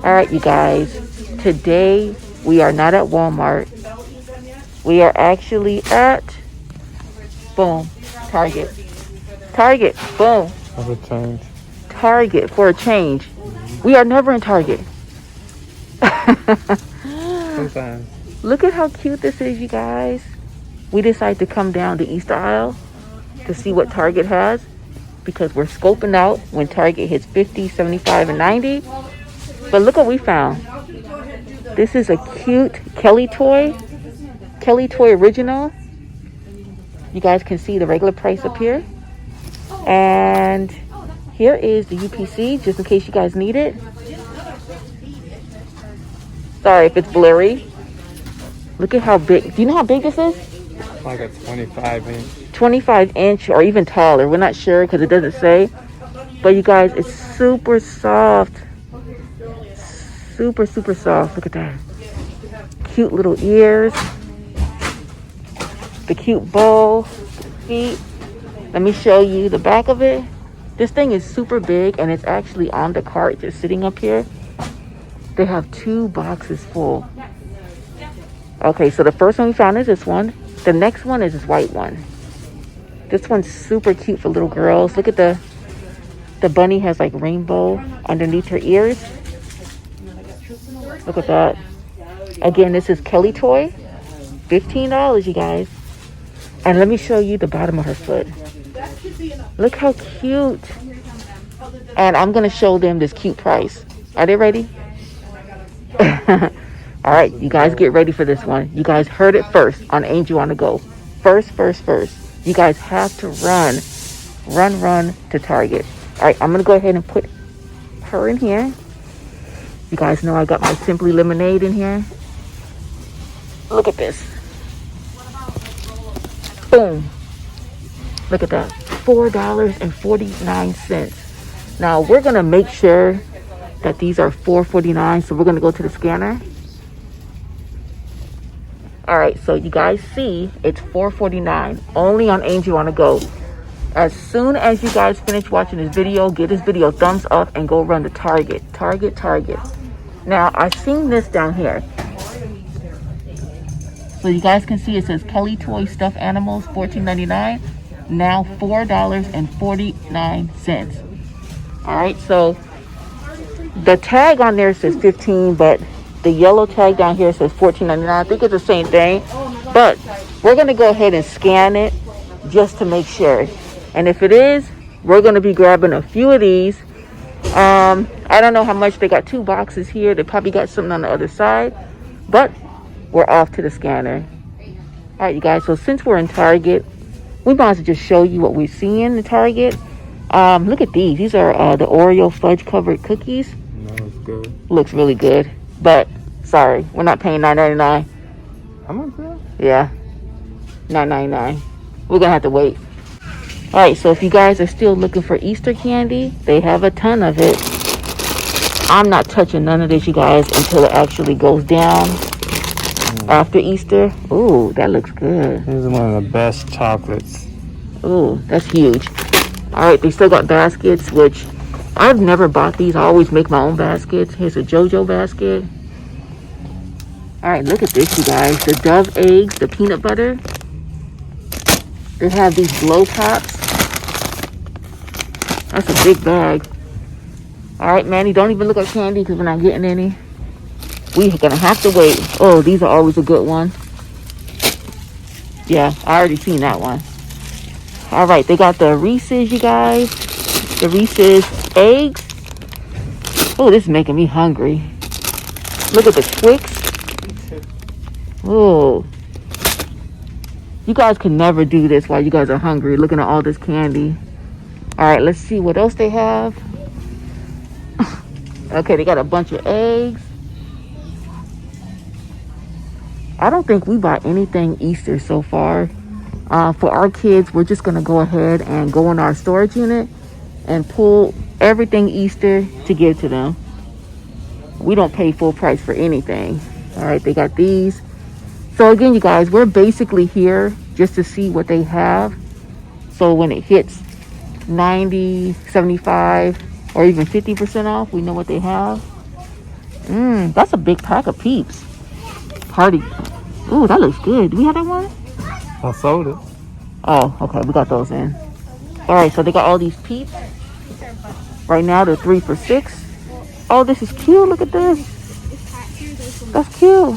All right, you guys. Today we are not at Walmart. We are actually at boom, Target. Target, boom. For a change. Target for a change. We are never in Target. Sometimes. Look at how cute this is, you guys. We decided to come down the Easter aisle to see what Target has because we're scoping out when Target hits 50, 75, and 90. But look what we found. This is a cute Kelly toy original. You guys can see the regular price up here. And here is the UPC, just in case you guys need it. Sorry if it's blurry. Look at how big. Do you know how big this is? Like a 25-inch. 25-inch or even taller. We're not sure because it doesn't say. But you guys, it's super soft. Super, super soft. Look at that. Cute little ears. The cute bow. Feet. Let me show you the back of it. This thing is super big and it's actually on the cart just sitting up here. They have 2 boxes full. Okay, so the first one we found is this one. The next one is this white one. This one's super cute for little girls. Look at the bunny has like rainbow underneath her ears. Look at that. Again, this is Kelly toy. $15, you guys. And let me show you the bottom of her foot. Look how cute. And I'm going to show them this cute price. Are they ready? All right, you guys get ready for this one. You guys heard it first on Angel on the Go. First. You guys have to run to Target. All right, I'm going to go ahead and put her in here. You guys know I got my Simply Lemonade in here. Look at this. Boom. Look at that. $4.49. Now, we're going to make sure that these are $4.49, so we're going to go to the scanner. All right, so you guys see it's $4.49 only on Angel on the Go. As soon as you guys finish watching this video, give this video a thumbs up and go run to Target. Target. Now, I've seen this down here. So you guys can see it says Kelly Toy Stuffed Animals, $14.99. Now $4.49. All right, so the tag on there says 15, but the yellow tag down here says $14.99. I think it's the same thing, but we're going to go ahead and scan it just to make sure. And if it is, we're going to be grabbing a few of these. I don't know how much. They got 2 boxes here. They probably got something on the other side, but we're off to the scanner. All right, you guys, so since we're in Target, we might as well just show you what we're seeing in Target. Look at these. These are the Oreo fudge covered cookies. Looks good. Looks really good. But sorry, we're not paying $9.99. How much is that? Yeah, $9.99. We're gonna have to wait. All right, so if you guys are still looking for Easter candy, they have a ton of it. I'm not touching none of this, you guys, until it actually goes down after Easter. Ooh, that looks good. This is one of the best chocolates. Ooh, that's huge. All right, they still got baskets, which I've never bought these. I always make my own baskets. Here's a JoJo basket. All right, look at this, you guys. The Dove eggs, the peanut butter. They have these blow pops. That's a big bag. All right, Manny, don't even look at candy because we're not getting any. We're going to have to wait. Oh, these are always a good one. Yeah, I already seen that one. All right, they got the Reese's, you guys. The Reese's eggs. Oh, this is making me hungry. Look at the Twix. Oh. You guys can never do this while you guys are hungry, looking at all this candy. All right, let's see what else they have. Okay, they got a bunch of eggs. I don't think we bought anything Easter so far. For our kids, we're just going to go ahead and go in our storage unit and pull everything Easter to give to them. We don't pay full price for anything. All right, they got these. So again, you guys, we're basically here just to see what they have. So when it hits 90, 75, or even 50% off, we know what they have. That's a big pack of Peeps. Party. Ooh, that looks good. Do we have that one? I sold it. Oh, okay. We got those in. All right, so they got all these Peeps. Right now, they're 3 for $6. Oh, this is cute. Look at this. That's cute.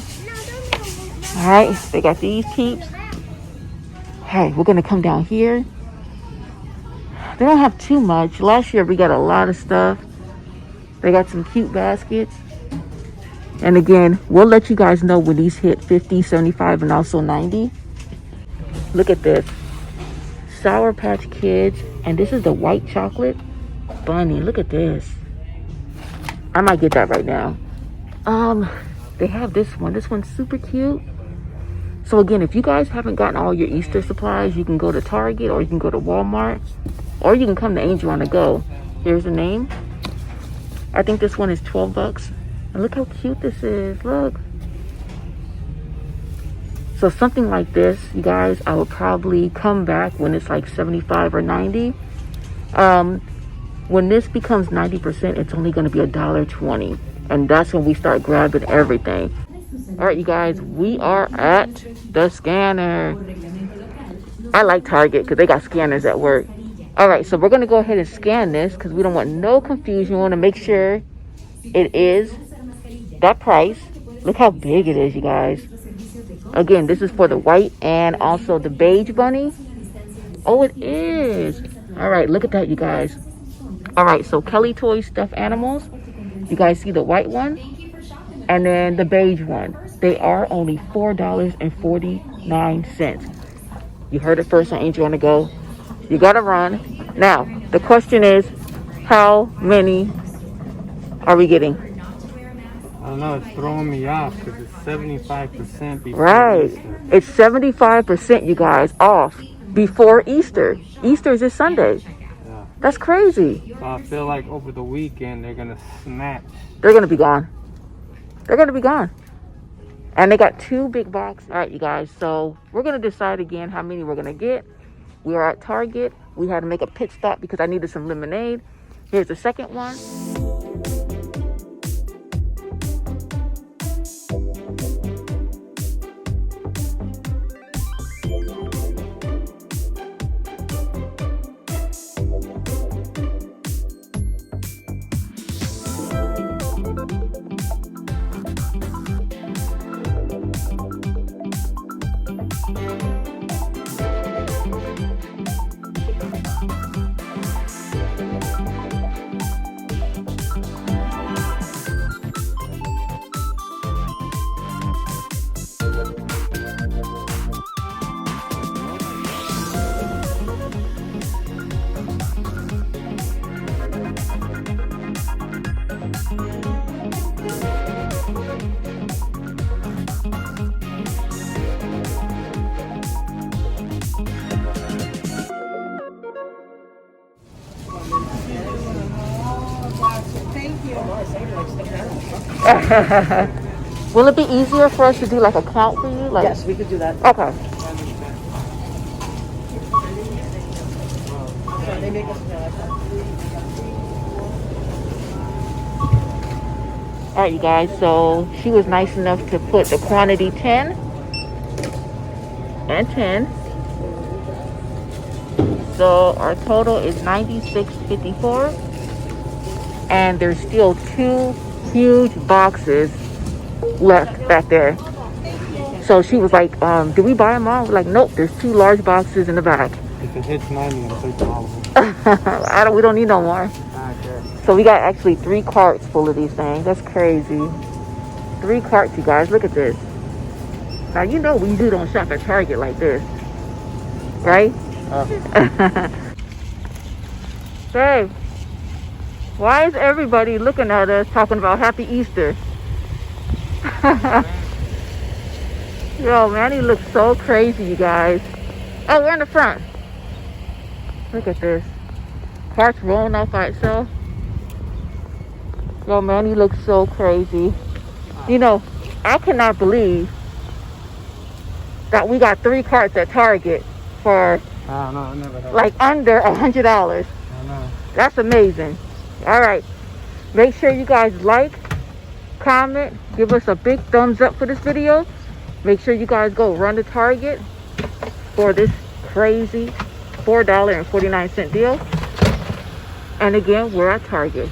All right, they got these Peeps. Hey, we're gonna come down here. They don't have too much. Last year we got a lot of stuff. They got some cute baskets. And again, we'll let you guys know when these hit 50, 75, and also 90. Look at this. Sour Patch Kids. And this is the white chocolate bunny. Look at this. I might get that right now. They have this one. This one's super cute. So again, if you guys haven't gotten all your Easter supplies, you can go to Target or you can go to Walmart or you can come to Angel on the Go. Here's the name. I think this one is $12. And look how cute this is. Look. So something like this, you guys, I would probably come back when it's like 75 or 90. When this becomes 90%, it's only going to be $1.20. And that's when we start grabbing everything. All right, you guys, we are at the scanner. I like Target because they got scanners at work. All right, so we're going to go ahead and scan this because we don't want no confusion. We want to make sure it is that price. Look how big it is, you guys. Again, this is for the white and also the beige bunny. Oh, it is. All right, look at that, you guys. All right, so Kelly Toys stuffed animals. You guys see the white one and then the beige one. They are only $4.49. You heard it first on Angel on the Go. You gotta run. Now, the question is, how many are we getting? I don't know, it's throwing me off because it's 75% before Right. Easter. It's 75%, you guys, off before Easter. Easter is this Sunday. Yeah. That's crazy. So I feel like over the weekend they're gonna snatch. They're gonna be gone. They're gonna be gone. And they got 2 big boxes. All right, you guys. So we're gonna decide again how many we're gonna get. We are at Target. We had to make a pit stop because I needed some lemonade. Here's the second one. Will it be easier for us to do like a count for you? Like, Yes, we could do that. okay. They make us All right, you guys. So she was nice enough to put the quantity 10 and 10. So our total is $96.54, and there's still 2 huge boxes left back there. So she was like, did we buy them all? We're like, nope, there's 2 large boxes in the back. If it hits 90, I'm taking all of them. We don't need no more. Okay. So we got actually 3 carts full of these things. That's crazy. 3 carts, you guys. Look at this. Now, you know we don't shop at Target like this. Right? Babe, why is everybody looking at us talking about Happy Easter? Yo, Manny looks so crazy, you guys. Oh, we're in the front. Look at this. Cart's rolling off by itself. Yo, Manny looks so crazy. You know, I cannot believe that we got 3 carts at Target for I don't know, I never heard. like under $100. I know. That's amazing. All right. Make sure you guys like, comment, give us a big thumbs up for this video. Make sure you guys go run to Target for this crazy $4.49 deal. And again, we're at Target.